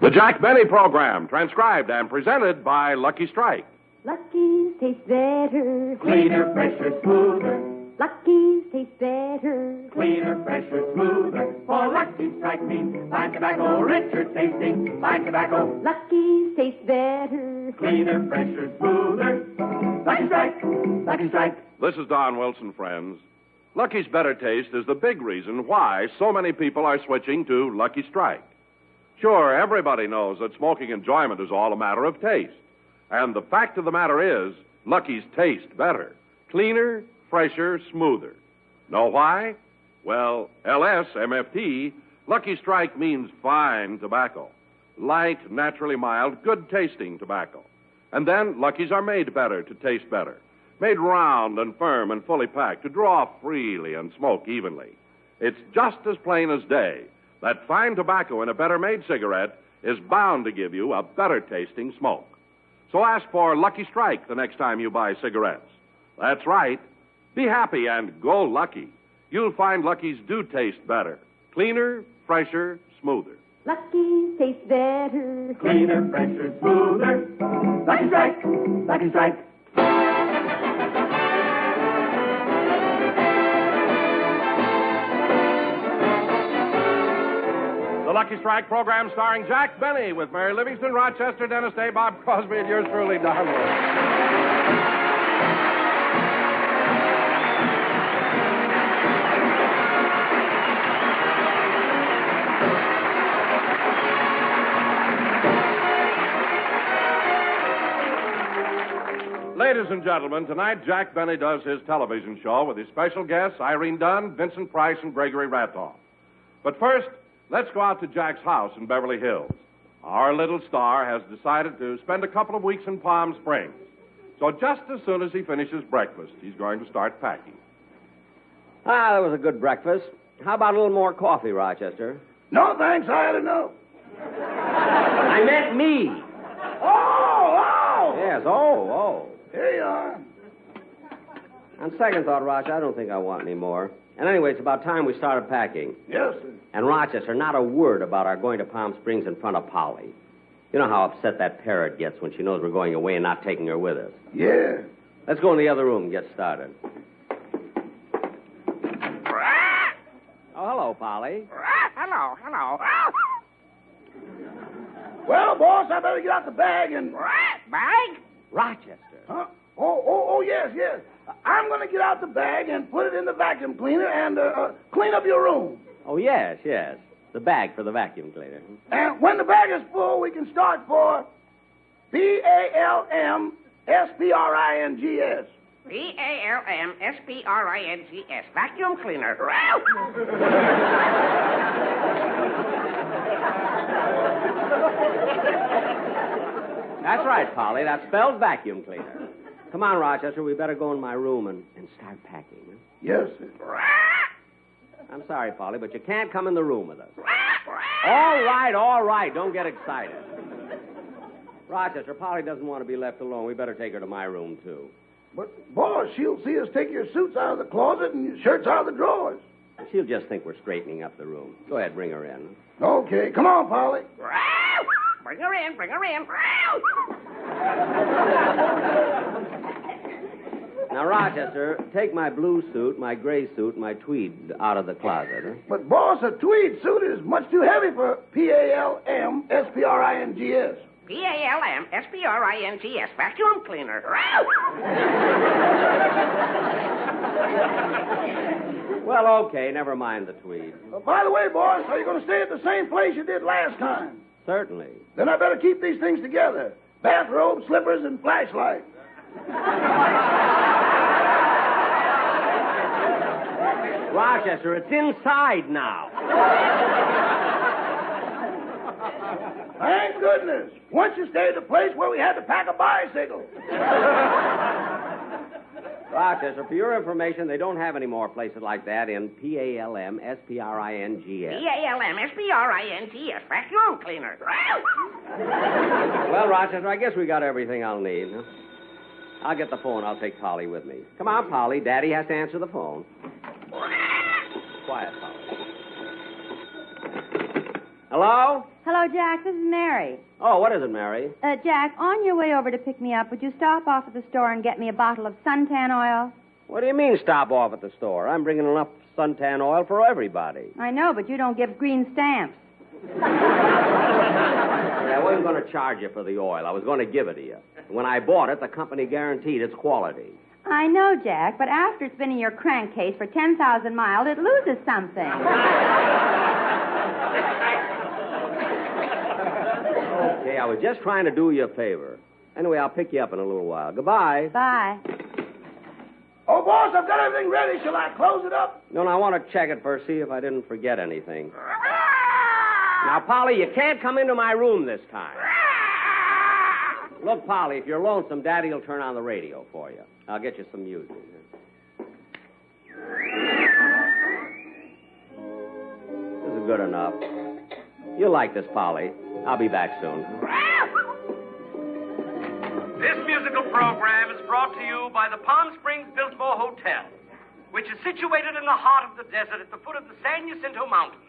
The Jack Benny Program, transcribed and presented by Lucky Strike. Lucky's taste better. Cleaner, fresher, smoother. Lucky's taste better. Cleaner, fresher, smoother. For Lucky Strike means fine tobacco, richer tasting, fine tobacco. Lucky's taste better. Cleaner, fresher, smoother. Lucky Strike, Lucky Strike. This is Don Wilson, friends. Lucky's better taste is the big reason why so many people are switching to Lucky Strike. Sure, everybody knows that smoking enjoyment is all a matter of taste. And the fact of the matter is, Lucky's taste better. Cleaner, fresher, smoother. Know why? Well, LSMFT, Lucky Strike means fine tobacco. Light, naturally mild, good-tasting tobacco. And then Lucky's are made better to taste better. Made round and firm and fully packed to draw freely and smoke evenly. It's just as plain as day that fine tobacco in a better-made cigarette is bound to give you a better-tasting smoke. So ask for Lucky Strike the next time you buy cigarettes. That's right. Be happy and go lucky. You'll find Lucky's do taste better. Cleaner, fresher, smoother. Lucky's taste better. Cleaner, fresher, smoother. Lucky Strike, Lucky Strike. The Lucky Strike program starring Jack Benny with Mary Livingston, Rochester, Dennis Day, Bob Crosby, and yours truly, Don Wilson. Ladies and gentlemen, tonight Jack Benny does his television show with his special guests, Irene Dunn, Vincent Price, and Gregory Ratoff. But first, let's go out to Jack's house in Beverly Hills. Our little star has decided to spend a couple of weeks in Palm Springs. So just as soon as he finishes breakfast, he's going to start packing. That was a good breakfast. How about a little more coffee, Rochester? No, thanks. I had enough. I meant me. Oh! Yes, oh. Here you are. On second thought, Rochester, I don't think I want any more. And anyway, it's about time we started packing. Yes, sir. And Rochester, not a word about our going to Palm Springs in front of Polly. You know how upset that parrot gets when she knows we're going away and not taking her with us. Yeah. Let's go in the other room and get started. Oh, hello, Polly. Hello. Well, boss, I better get out the bag and... Bag? Rochester. Huh? Oh, yes. I'm going to get out the bag and put it in the vacuum cleaner and clean up your room. Oh, yes. The bag for the vacuum cleaner. And when the bag is full, we can start for PALMSPRINGS. PALMSPRINGS. Vacuum cleaner. That's right, Polly. That spells vacuum cleaner. Come on, Rochester. We better go in my room and start packing. Huh? Yes, sir. I'm sorry, Polly, but you can't come in the room with us. All right. Don't get excited. Rochester, Polly doesn't want to be left alone. We better take her to my room, too. But, boss, she'll see us take your suits out of the closet and your shirts out of the drawers. She'll just think we're straightening up the room. Go ahead, bring her in. Okay, come on, Polly. Bring her in. Now, Rochester, take my blue suit, my gray suit, and my tweed out of the closet. Huh? But, boss, a tweed suit is much too heavy for PALMSPRINGS. PALMSPRINGS. Vacuum cleaner. Well, okay, never mind the tweed. By the way, boss, are you going to stay at the same place you did last time? Certainly. Then I better keep these things together. Bathrobe, slippers, and flashlight. Rochester, it's inside now. Thank goodness. Once you stayed at a place where we had to pack a bicycle. Rochester, for your information, they don't have any more places like that in PALMSPRINGS. PALMSPRINGS. Vacuum cleaner. Well, Rochester, I guess we got everything I'll need. Huh? I'll get the phone. I'll take Polly with me. Come on, Polly. Daddy has to answer the phone. Quiet, Polly. Hello? Hello, Jack. This is Mary. Oh, what is it, Mary? Jack, on your way over to pick me up, would you stop off at the store and get me a bottle of suntan oil? What do you mean stop off at the store? I'm bringing enough suntan oil for everybody. I know, but you don't give green stamps. I wasn't going to charge you for the oil. I was going to give it to you. When I bought it, the company guaranteed its quality. I know, Jack, but after it's been in your crankcase for 10,000 miles, it loses something. Okay, I was just trying to do you a favor. Anyway, I'll pick you up in a little while. Goodbye. Bye. Oh, boss, I've got everything ready. Shall I close it up? No, I want to check it first, see if I didn't forget anything. Now, Polly, you can't come into my room this time. Look, Polly, if you're lonesome, Daddy will turn on the radio for you. I'll get you some music. This is good enough. You'll like this, Polly. I'll be back soon. This musical program is brought to you by the Palm Springs Biltmore Hotel, which is situated in the heart of the desert at the foot of the San Jacinto Mountains.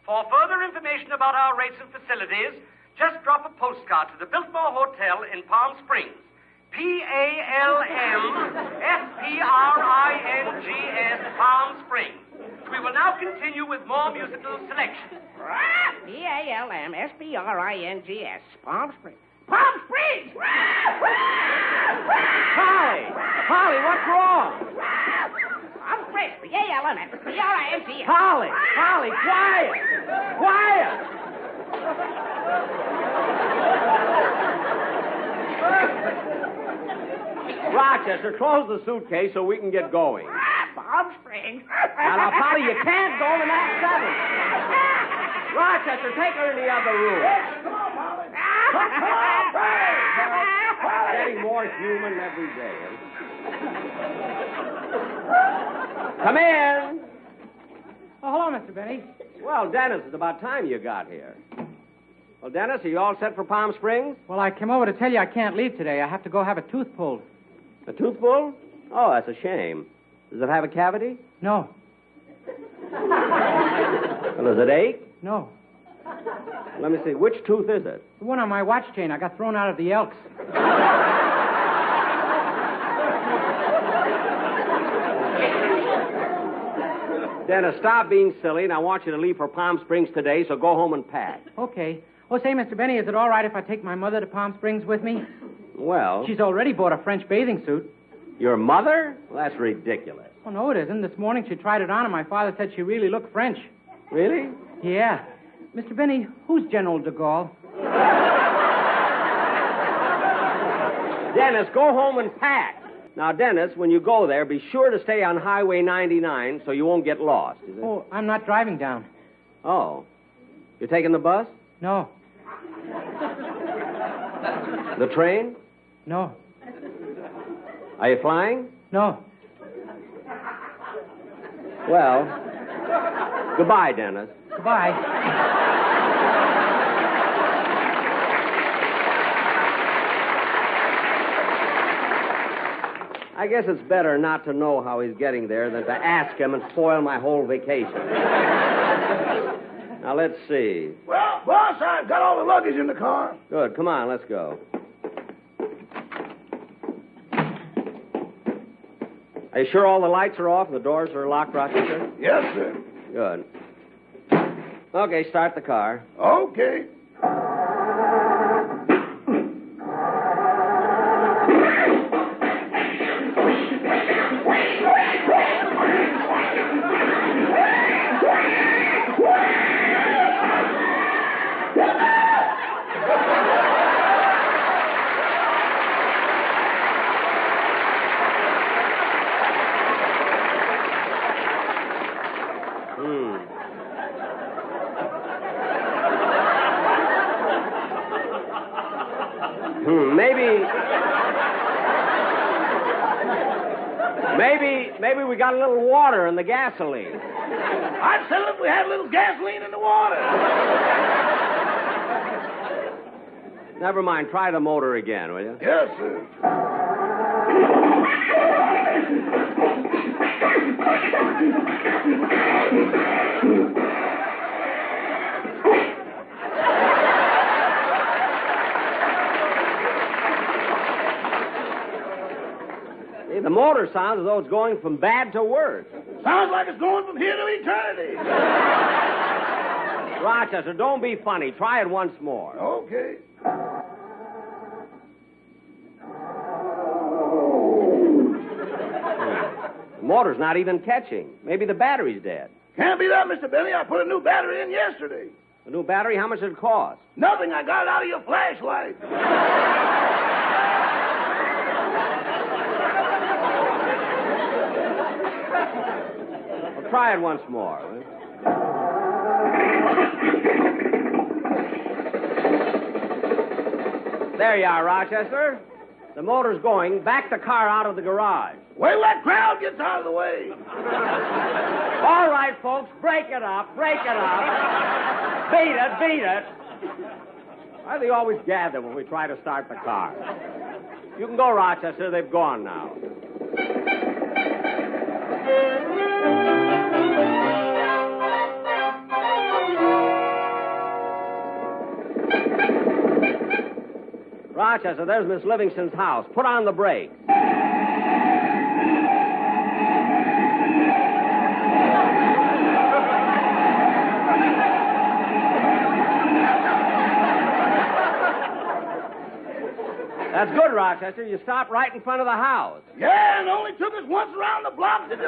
For further information about our rates and facilities, just drop a postcard to the Biltmore Hotel in Palm Springs. PALMSPRINGS, Palm Springs. We will now continue with more musical selections. PALMSPRINGS, Palm Springs. Palm Springs! Polly, what's wrong? Palm Springs, PALMSPRINGS. Polly, quiet! Rochester, close the suitcase so we can get going. Palm Springs. Now, Polly, you can't go in that seven. Rochester, take her in the other room. Come on, Molly. Come on, Molly. Getting more human every day. Come in. Oh, hello, Mr. Benny. Well, Dennis, it's about time you got here. Well, Dennis, are you all set for Palm Springs? Well, I came over to tell you I can't leave today. I have to go have a tooth pulled. A tooth pulled? Oh, that's a shame. Does it have a cavity? No. Well, does it ache? No. Let me see. Which tooth is it? The one on my watch chain. I got thrown out of the Elks. Dennis, stop being silly, and I want you to leave for Palm Springs today, so go home and pack. Okay. Oh, say, Mr. Benny, is it all right if I take my mother to Palm Springs with me? Well... She's already bought a French bathing suit. Your mother? Well, that's ridiculous. Oh, no, it isn't. This morning she tried it on, and my father said she really looked French. Really? Yeah. Mr. Benny, who's General de Gaulle? Dennis, go home and pack. Now, Dennis, when you go there, be sure to stay on Highway 99 so you won't get lost. Is it? Oh, I'm not driving down. Oh. You're taking the bus? No. The train? No. Are you flying? No. Well, goodbye, Dennis. Goodbye. I guess it's better not to know how he's getting there than to ask him and spoil my whole vacation. Now, let's see. Well, boss, I've got all the luggage in the car. Good. Come on, let's go. Are you sure all the lights are off and the doors are locked, Rochester? Yes, sir. Good. Okay, start the car. Okay. Maybe we got a little water in the gasoline. I'd settle if we had a little gasoline in the water. Never mind. Try the motor again, will you? Yes, sir. The motor sounds as though it's going from bad to worse. Sounds like it's going from here to eternity. Rochester, don't be funny. Try it once more. Okay. The motor's not even catching. Maybe the battery's dead. Can't be that, Mr. Benny. I put a new battery in yesterday. A new battery? How much did it cost? Nothing. I got it out of your flashlight. Well, try it once more. There you are, Rochester. The motor's going. Back the car out of the garage. Wait till that crowd gets out of the way. All right, folks, break it up. Break it up. Beat it, beat it. Why do they always gather when we try to start the car? You can go, Rochester. They've gone now. Rochester, there's Miss Livingston's house. Put on the brake. That's good, Rochester. You stopped right in front of the house. Yeah, and it only took us once around the block to do it.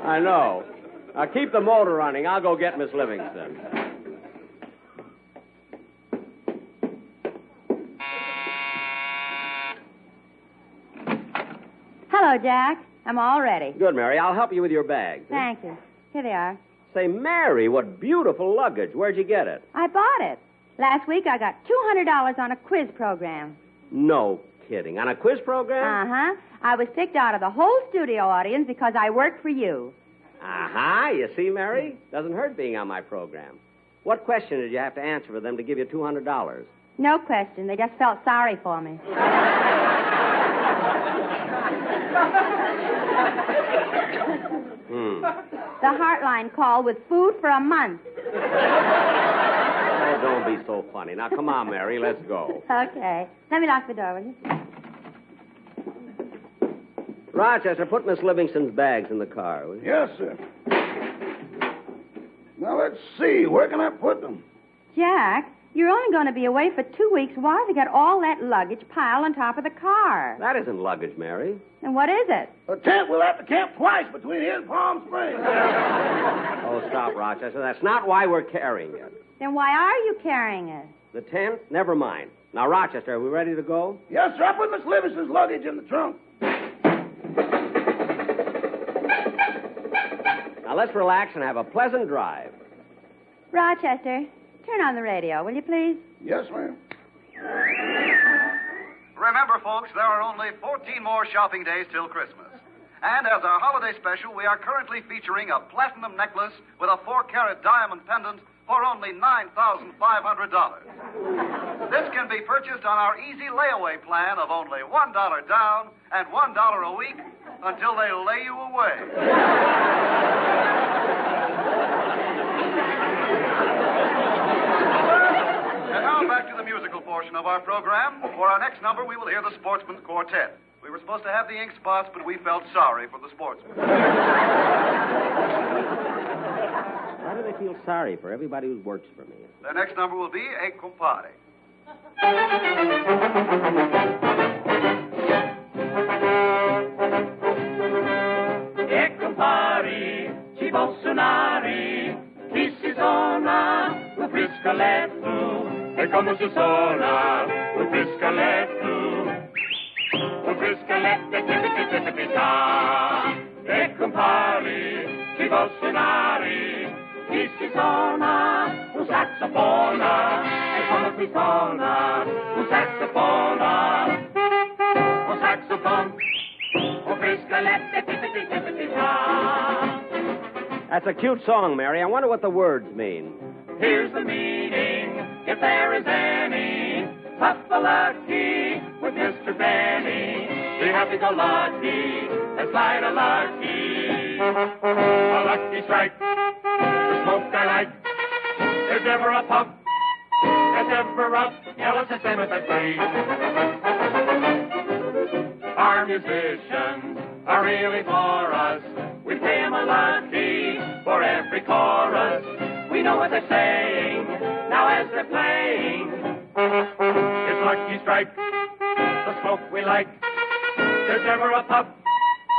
I know. Now, keep the motor running. I'll go get Miss Livingston. Hello, Jack. I'm all ready. Good, Mary. I'll help you with your bags. Thank you. Here they are. Say, Mary, what beautiful luggage. Where'd you get it? I bought it. Last week I got $200 on a quiz program. No kidding. On a quiz program? Uh-huh. I was picked out of the whole studio audience because I worked for you. Uh-huh. You see, Mary? Doesn't hurt being on my program. What question did you have to answer for them to give you $200? No question. They just felt sorry for me. The Heartline called with food for a month. Oh, don't be so funny. Now, come on, Mary. Let's go. Okay. Let me lock the door, will you? Rochester, put Miss Livingston's bags in the car, will you? Yes, sir. Now, let's see. Where can I put them? Jack, you're only going to be away for 2 weeks. Why have you got all that luggage piled on top of the car? That isn't luggage, Mary. And what is it? A tent. We'll have to camp twice between here and Palm Springs. Oh, stop, Rochester. That's not why we're carrying it. Then why are you carrying it? The tent? Never mind. Now, Rochester, are we ready to go? Yes, sir. I put Miss Livingston's luggage in the trunk. Now, let's relax and have a pleasant drive. Rochester, turn on the radio, will you please? Yes, ma'am. Remember, folks, there are only 14 more shopping days till Christmas. And as our holiday special, we are currently featuring a platinum necklace with a 4-carat diamond pendant for only $9,500. This can be purchased on our easy layaway plan of only $1 down and $1 a week until they lay you away. And now back to the musical portion of our program. For our next number, we will hear the Sportsman's Quartet. We were supposed to have the ink spots, but we felt sorry for the sportsmen. Why do they feel sorry for everybody who works for me? Their next number will be E Compare. E compari, ci può suonare, chi si suona, un friscoletto, e come si suona, un friscoletto, un friscoletto, tipi-tipi-tipi-ta. E compari, ci può suonare, chi si suona, un saxofona, e come si suona, un saxofona, un saxofone. That's a cute song, Mary. I wonder what the words mean. Here's the meaning, if there is any. Puff-a-lucky with Mr. Benny. Be happy-go-lucky, that's light-a-lucky. A lucky strike, the smoke I like. There's never a puff that ever up, yellow Yosemite. Our musicians are really for us. We pay 'em a lucky for every chorus. We know what they're saying now as they're playing. It's Lucky Strike, the smoke we like. There's never a puff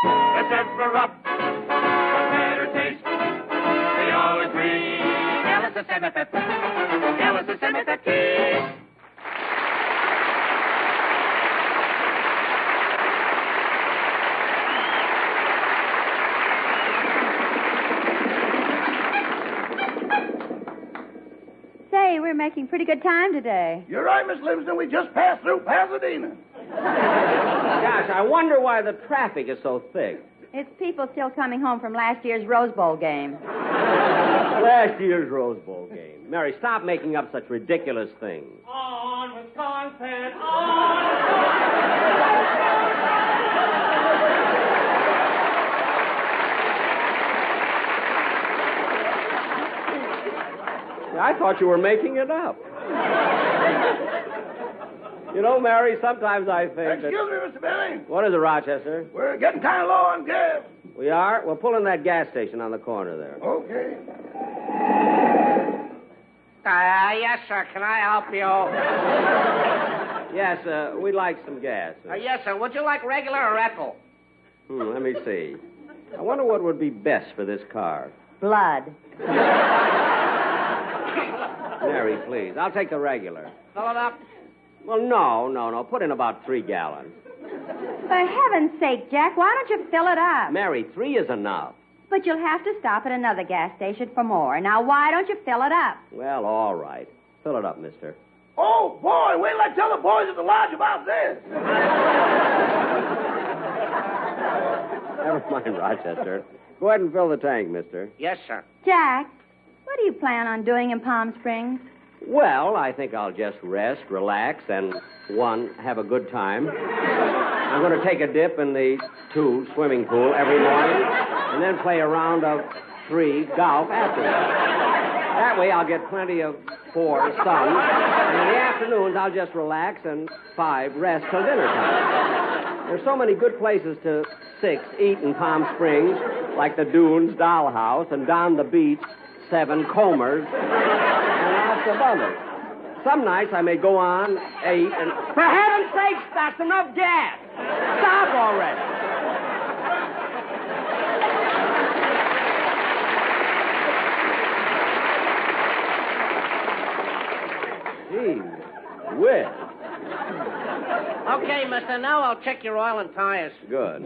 that's ever up with better taste. We all agree. Yellow Yosemite, yellow Yosemite. Say, we're making pretty good time today. You're right, Miss Livingston. We just passed through Pasadena. Gosh, I wonder why the traffic is so thick. It's people still coming home from last year's Rose Bowl game. Last year's Rose Bowl game. Mary, stop making up such ridiculous things. On, Wisconsin, on! I thought you were making it up. You know, Mary, sometimes I think Excuse me, Mr. Benny. What is it, Rochester? We're getting kind of low on gas. We are? Well, pull in that gas station on the corner there. Okay. Yes, sir. Can I help you? Yes, we'd like some gas. Yes, sir. Would you like regular or ethyl? Let me see. I wonder what would be best for this car. Blood. Mary, please. I'll take the regular. Fill it up. Well, no. Put in about 3 gallons. For heaven's sake, Jack, why don't you fill it up? Mary, 3 is enough. But you'll have to stop at another gas station for more. Now, why don't you fill it up? Well, all right. Fill it up, mister. Oh, boy, wait till I tell the boys at the lodge about this. Never mind, Rochester. Go ahead and fill the tank, mister. Yes, sir. Jack, what do you plan on doing in Palm Springs? Well, I think I'll just rest, relax, and, 1, have a good time. I'm going to take a dip in the 2 swimming pool every morning, and then play a round of 3 golf afterwards. That way I'll get plenty of 4 sun, and in the afternoons I'll just relax, and 5, rest till dinner time. There's so many good places to 6, eat in Palm Springs, like the Dunes Dollhouse, and down the beach, 7 Comers, and lots of others. Some nights I may go on 8 and... For heaven's sakes, that's enough gas. Stop already. Gee whiz. Okay, mister, now I'll check your oil and tires. Good.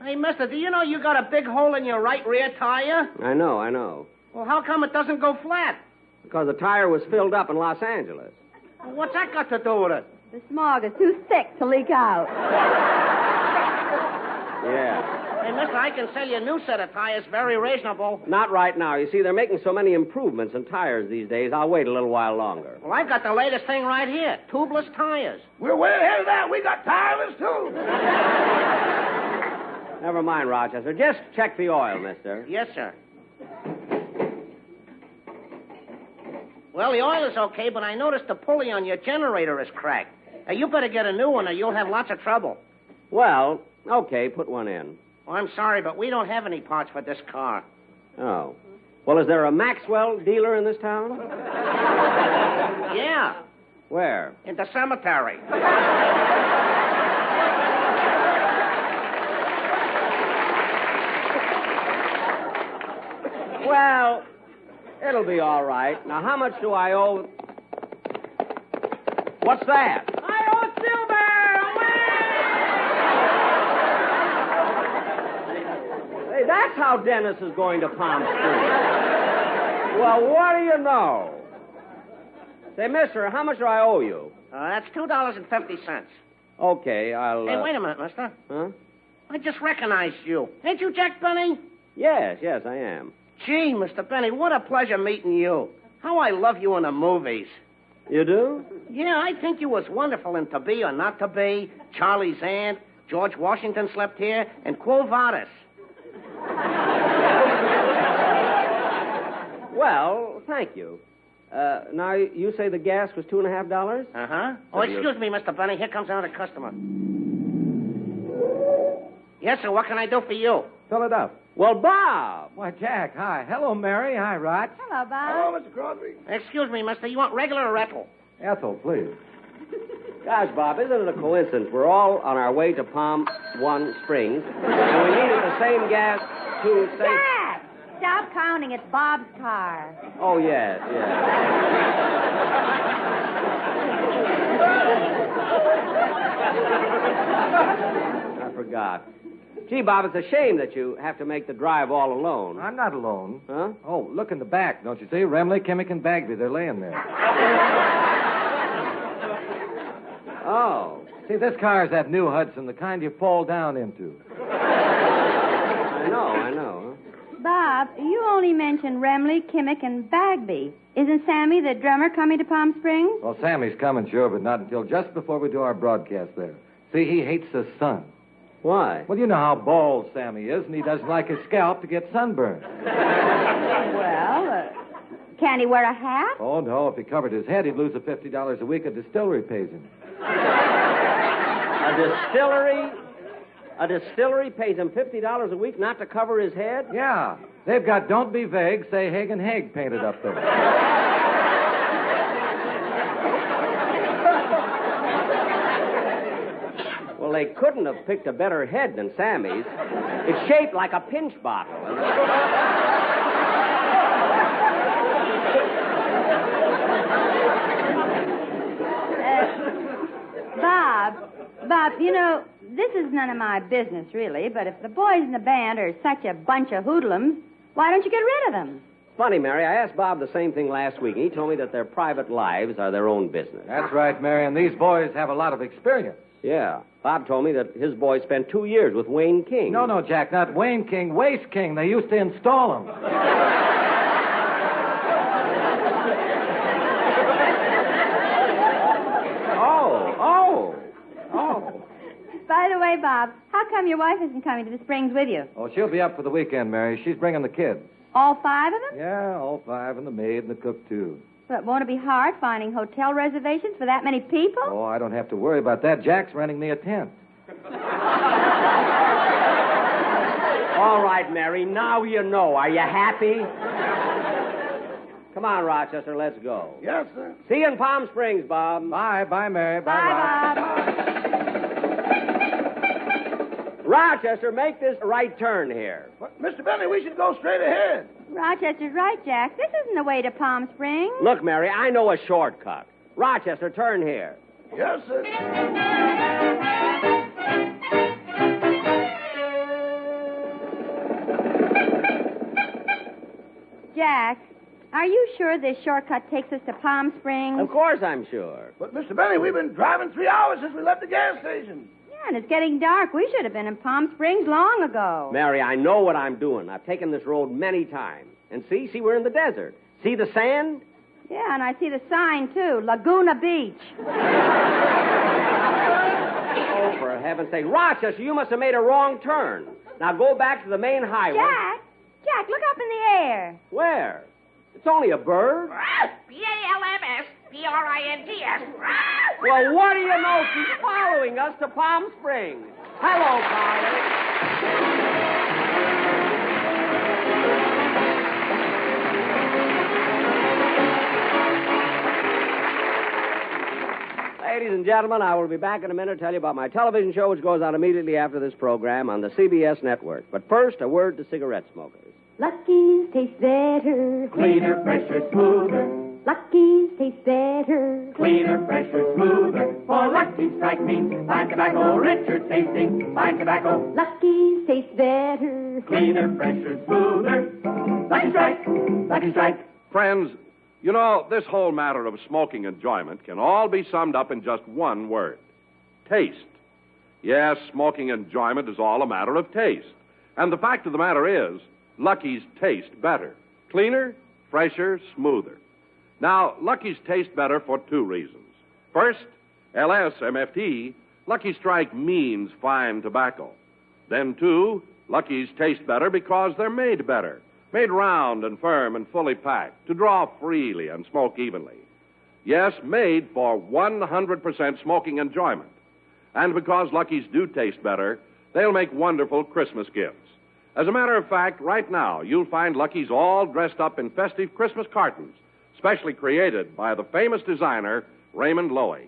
Hey, mister, do you know you got a big hole in your right rear tire? I know. Well, how come it doesn't go flat? Because the tire was filled up in Los Angeles. Well, what's that got to do with it? The smog is too thick to leak out. Yeah. Hey, mister, I can sell you a new set of tires, very reasonable. Not right now. You see, they're making so many improvements in tires these days, I'll wait a little while longer. Well, I've got the latest thing right here, tubeless tires. We're way ahead of that. We got tireless, too. Never mind, Rochester. Just check the oil, mister. Yes, sir. Well, the oil is okay, but I noticed the pulley on your generator is cracked. You better get a new one or you'll have lots of trouble. Well, okay, put one in. Oh, I'm sorry, but we don't have any parts for this car. Oh. Well, is there a Maxwell dealer in this town? Yeah. Where? In the cemetery. Well, it'll be all right. Now, how much do I owe? What's that? I owe Silver! Hey, that's how Dennis is going to Palm Springs. Well, what do you know? Say, mister, how much do I owe you? That's $2.50. Okay, I'll... Hey, wait a minute, mister. Huh? I just recognized you. Ain't you Jack Benny? Yes, I am. Gee, Mr. Benny, what a pleasure meeting you. How I love you in the movies. You do? Yeah, I think you was wonderful in To Be or Not to Be, Charlie's Aunt, George Washington Slept Here, and Quo Vadis. Well, thank you. Now, you say the gas was $2.50? Uh-huh. Oh, excuse me, Mr. Benny. Here comes another customer. Yes, sir. What can I do for you? Fill it up. Well, Bob. Why, Jack, hi. Hello, Mary. Hi, Rod. Hello, Bob. Hello, Mr. Crosby. Excuse me, mister. You want regular or Ethel? Ethel, please. Gosh, Bob, isn't it a coincidence? We're all on our way to Palm One Springs, and we needed the same gas to say... Jack! Stop counting. It's Bob's car. Oh, yes, yes. I forgot. Gee, Bob, it's a shame that you have to make the drive all alone. I'm not alone. Huh? Oh, look in the back, don't you see? Remley, Kimmick, and Bagby, they're laying there. Oh. See, this car's that new Hudson, the kind you fall down into. I know. Bob, you only mentioned Remley, Kimmick, and Bagby. Isn't Sammy, the drummer, coming to Palm Springs? Well, Sammy's coming, sure, but not until just before we do our broadcast there. See, he hates the sun. Why? Well, you know how bald Sammy is, and he doesn't like his scalp to get sunburned. Well, can he wear a hat? Oh, no. If he covered his head, he'd lose the $50 a week a distillery pays him. A distillery pays him $50 a week not to cover his head? Yeah. They've got Don't Be Vague, Say Haig and Haig painted up there. Well, they couldn't have picked a better head than Sammy's. It's shaped like a pinch bottle. Bob, you know, this is none of my business, really, but if the boys in the band are such a bunch of hoodlums, why don't you get rid of them? Funny, Mary, I asked Bob the same thing last week, and he told me that their private lives are their own business. That's right, Mary, and these boys have a lot of experience. Yeah. Bob told me that his boy spent 2 years with Wayne King. No, Jack, not Wayne King, Waste King. They used to install him. Oh. By the way, Bob, how come your wife isn't coming to the Springs with you? Oh, she'll be up for the weekend, Mary. She's bringing the kids. All 5 of them? Yeah, all 5, and the maid and the cook, too. But won't it be hard finding hotel reservations for that many people? Oh, I don't have to worry about that. Jack's renting me a tent. All right, Mary, now you know. Are you happy? Come on, Rochester, let's go. Yes, sir. See you in Palm Springs, Bob. Bye, Mary. Bye, Bob. Rochester, make this right turn here. But, Mr. Benny, we should go straight ahead. Rochester's right, Jack. This isn't the way to Palm Springs. Look, Mary, I know a shortcut. Rochester, turn here. Yes, sir. Jack, are you sure this shortcut takes us to Palm Springs? Of course I'm sure. But, Mr. Benny, we've been driving 3 hours since we left the gas station. Yeah, and it's getting dark. We should have been in Palm Springs long ago. Mary, I know what I'm doing. I've taken this road many times. And see, we're in the desert. See the sand? Yeah, and I see the sign, too. Laguna Beach. Oh, for heaven's sake. Rochester, you must have made a wrong turn. Now go back to the main highway. Jack, look up in the air. Where? It's only a bird. P-A-L-M-S-P-R-I-N-T-S. Well, what do you know? She's following us to Palm Springs. Hello, Polly. Ladies and gentlemen, I will be back in a minute to tell you about my television show, which goes on immediately after this program on the CBS network. But first, a word to cigarette smokers. Lucky's taste better. Cleaner, fresher, smoother. Lucky's taste better. Cleaner, fresher, smoother. For Lucky Strike means fine tobacco, richer tasting, fine tobacco. Lucky's taste better. Cleaner, fresher, smoother. Lucky Strike, Lucky Strike. Friends, you know, this whole matter of smoking enjoyment can all be summed up in just one word. Taste. Yes, smoking enjoyment is all a matter of taste. And the fact of the matter is, Lucky's taste better. Cleaner, fresher, smoother. Now, Lucky's taste better for 2 reasons. First, LSMFT, Lucky Strike means fine tobacco. Then, 2, Lucky's taste better because they're made better. Made round and firm and fully packed to draw freely and smoke evenly. Yes, made for 100% smoking enjoyment. And because Lucky's do taste better, they'll make wonderful Christmas gifts. As a matter of fact, right now, you'll find Lucky's all dressed up in festive Christmas cartons, specially created by the famous designer, Raymond Loewy.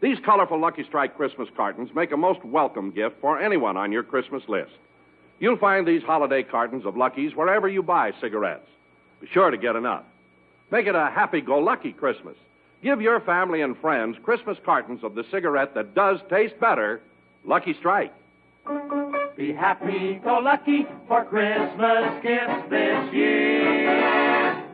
These colorful Lucky Strike Christmas cartons make a most welcome gift for anyone on your Christmas list. You'll find these holiday cartons of Lucky's wherever you buy cigarettes. Be sure to get enough. Make it a happy-go-lucky Christmas. Give your family and friends Christmas cartons of the cigarette that does taste better, Lucky Strike. Be happy-go-lucky for Christmas gifts this year.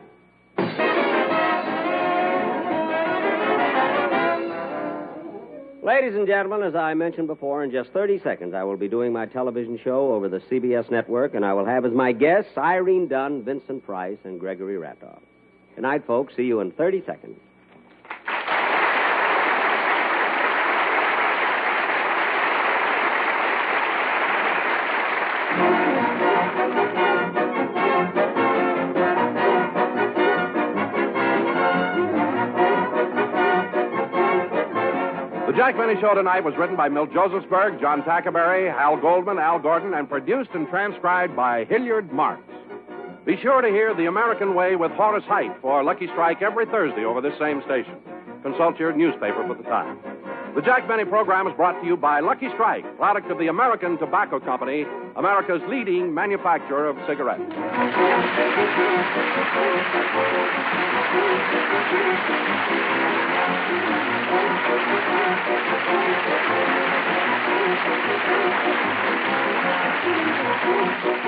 Ladies and gentlemen, as I mentioned before, in just 30 seconds, I will be doing my television show over the CBS network, and I will have as my guests Irene Dunn, Vincent Price, and Gregory Ratoff. Good night, folks. See you in 30 seconds. The Jack Benny Show tonight was written by Milt Josephsberg, John Tackerberry, Hal Goldman, Al Gordon, and produced and transcribed by Hilliard Marks. Be sure to hear The American Way with Horace Heidt for Lucky Strike every Thursday over this same station. Consult your newspaper for the time. The Jack Benny program is brought to you by Lucky Strike, product of the American Tobacco Company, America's leading manufacturer of cigarettes. Thank you.